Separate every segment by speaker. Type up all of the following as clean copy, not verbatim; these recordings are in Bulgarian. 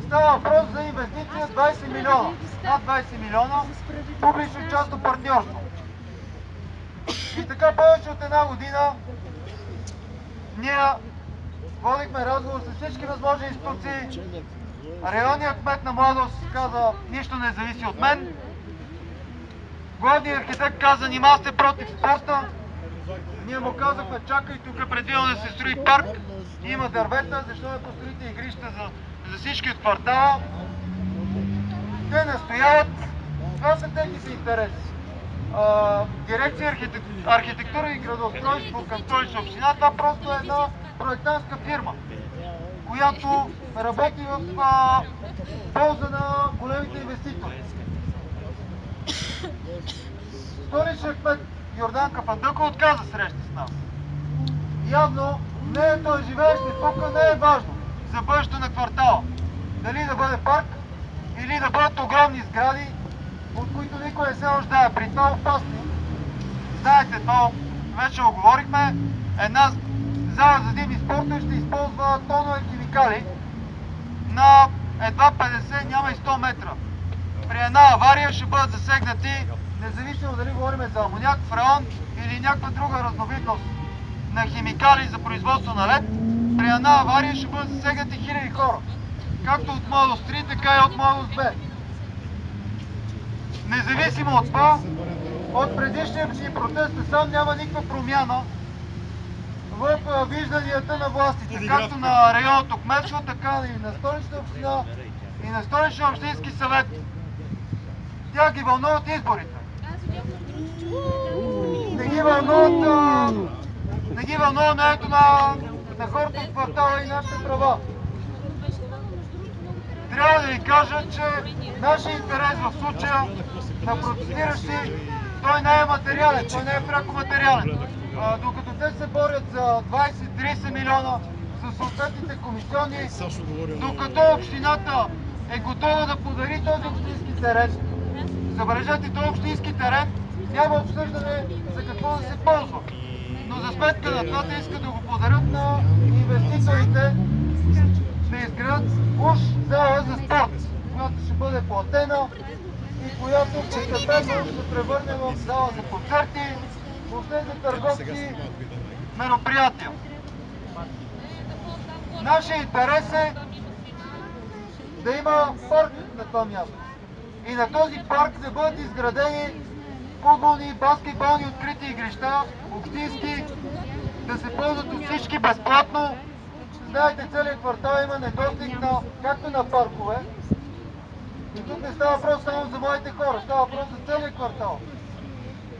Speaker 1: Става въпрос за инвестиция 20 милиона. Над 20 милиона публично-частно партньорство. И така повече от една година ние водихме разговор с всички възможни институции. Районният кмет на Младост каза, нищо не зависи от мен. Главният архитект каза, нима сте против спорта. Ние му казахме, чакай, тук е предвидено да се строи парк, има дървета, защо не построите игрища за всички от квартала. Те настояват, това са техните интереси. Дирекция архитектура и градоустройство към Столична община, това просто е една проектантска фирма, която работи в полза на големите инвеститори. Столичният кмет Йорданка Фандъкова отказа среща с нас. Явно не е той живеещ и тук не е важно за бъдещето на квартала. Дали да бъде парк или да бъдат огромни сгради, от които никой не се нуждае. При това опасни. Знаете, то вече оговорихме, една зала за зимни спортове ще използва тонове химикали на едва 50, няма и 100 метра. При една авария ще бъдат засегнати, независимо дали говорим за амоняк, фреон или някаква друга разновидност на химикали за производство на лед, при една авария ще бъдат засегнати хиляди хора. Както от Младост 3, така и от Младост 2. Независимо от това, от предишния си протест сам няма никаква промяна в вижданията на властите, както на районното кметство, така и на Столична община и на Столичния общински съвет. Тя ги вълнуват изборите. Не ги вълнува мнението на хората от квартала и нашите права. Трябва да ви кажа, че нашия интерес в случая на протестиращи, той не е материален, той не е пряко материален. Докато те се борят за 20-30 милиона със съответните комисиони, докато общината е готова да подари този общински терен, забележете, този общински терен няма обсъждане за какво да се ползва. Но за сметка на това те искат да го подарят на инвеститорите, да изградят уж зала за спорт, която ще бъде платена и която постепенно ще се превърне в зала за концерти, въобще за търговски мероприятия. Нашия интерес е да има парк на това място. И на този парк да бъдат изградени футболни, баскетболни открити игрища, общински, да се ползват от всички безплатно. Знаете, целият квартал има недостиг както на паркове. И тук не става въпрос само за моите хора, става въпрос за целият квартал.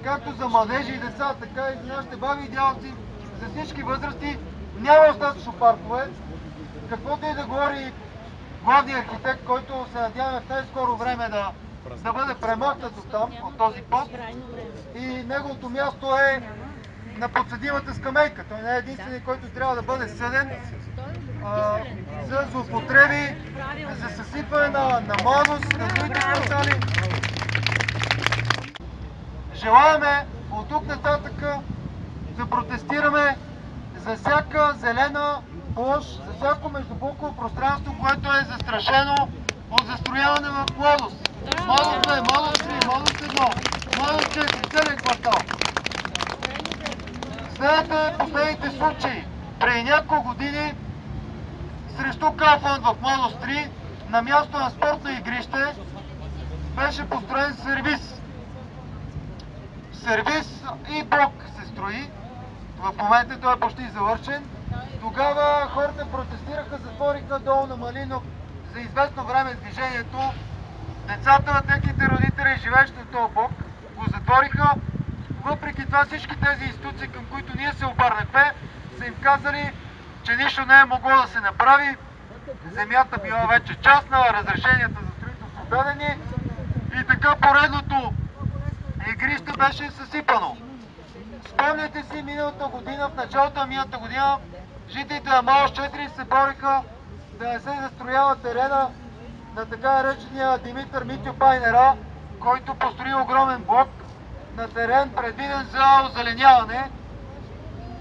Speaker 1: Както за младежи и деца, така и за нашите баби и дядовци, за всички възрасти няма достатъчно паркове. Каквото и да говори главният архитект, който се надяваме в най-скоро време да бъде премахнат от там, от този пост. И неговото място е на подсъдимата скамейка. Той не е единственият, който трябва да бъде съден за злоупотреби, за съсипване на Младост, на другите квартали. Желаем от тук нататък да протестираме за всяка зелена площ, за всяко междублоково пространство, което е застрашено от застрояване в Младост. Младост 2, Младост 3, Младост 1, Младост 4, целият квартал. Следете последните случаи. Преди няколко години срещу Калфанд в Младост 3 на място на спортно игрище беше построен сервиз. Сервиз и блок се строи. В момента той е почти завършен. Тогава хората протестираха, затвориха долу на Малинов за известно време движението. Децата на техните родители, живеещи в този блок, го затвориха. Въпреки това всички тези институции, към които ние се обърнахме, са им казали, че нищо не е могло да се направи. Земята била вече частна, разрешенията за строителство дадени и така поредното игрище беше съсипано. Спомняте си, миналата година, в началото на миналата година, жителите на Младост 4 се бориха да не се застроява терена на така наречения Димитър Митю Пайнера, който построи огромен блок на терен, предвиден за озеленяване.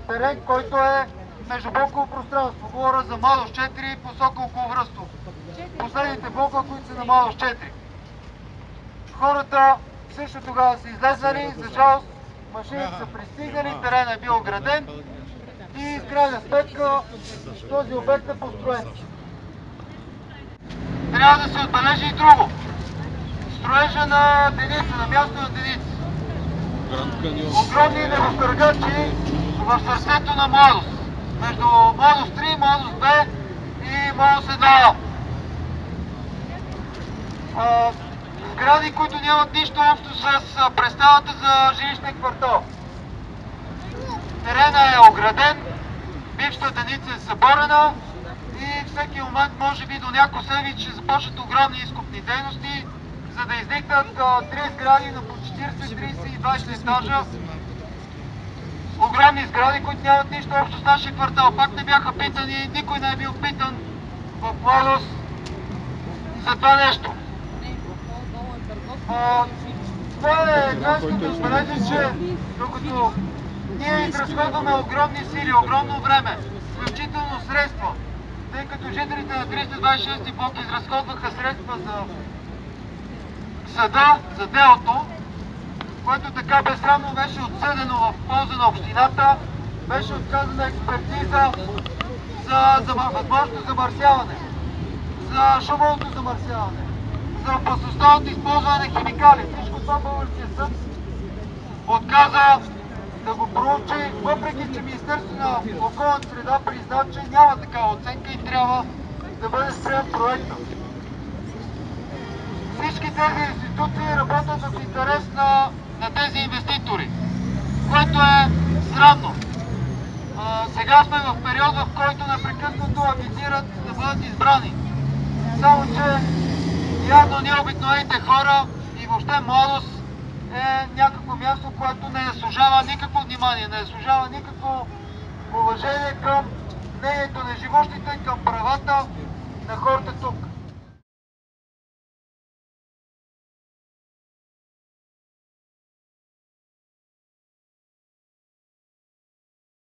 Speaker 1: Терен, който е междублоково пространство. Говоря за Младост 4 посока Околовръстов. последните блока, които са на младост 4. Хората също тогава са излезнали, за жалост машините са пристигнали, теренът е бил ограден и в крайна сметка този обект е построен. Трябва да се отбележи и друго. Строежа на Деница, на място на Деница. Огромни небостъргачи в сърцето на младост. Между младост 3, младост 2 и младост 1. Сгради, които нямат нищо общо с представата за жилищен квартал. Терена е ограден, бившата Деница е съборена и всеки момент, може би до няколко седмици, ще започнат огромни изкупни дейности, за да изникнат 3 сгради на по 40, 30 и 20 етажа. Огромни сгради, които нямат нищо общо с нашия квартал. Пак не бяха питани, никой не е бил питан в младост за това нещо. Това е днес като отбележи, че докато ние изразходваме огромни сили, огромно време, включително средства, тъй като жителите на 326 блок изразходваха средства за съда, за делото, което така безсрамно беше отсъдено в полза на общината, беше отказана експертиза за възможното замърсяване, за шумовото замърсяване, за опасността от използване на химикали. Всичко това българския съд отказа да го проучи, въпреки че Министерството на околната среда призна, че няма такава оценка и трябва да бъде спрян проекта. Всички тези институции работят в интерес на тези инвеститори, което е срамно. Сега сме в период, в който непрекъснато агитират да бъдат избрани. Само че явно ние обикновените хора и въобще младост е някакво място, което не заслужава никакво внимание, не заслужава никакво уважение към мнението на живущите, към правата на хората тук.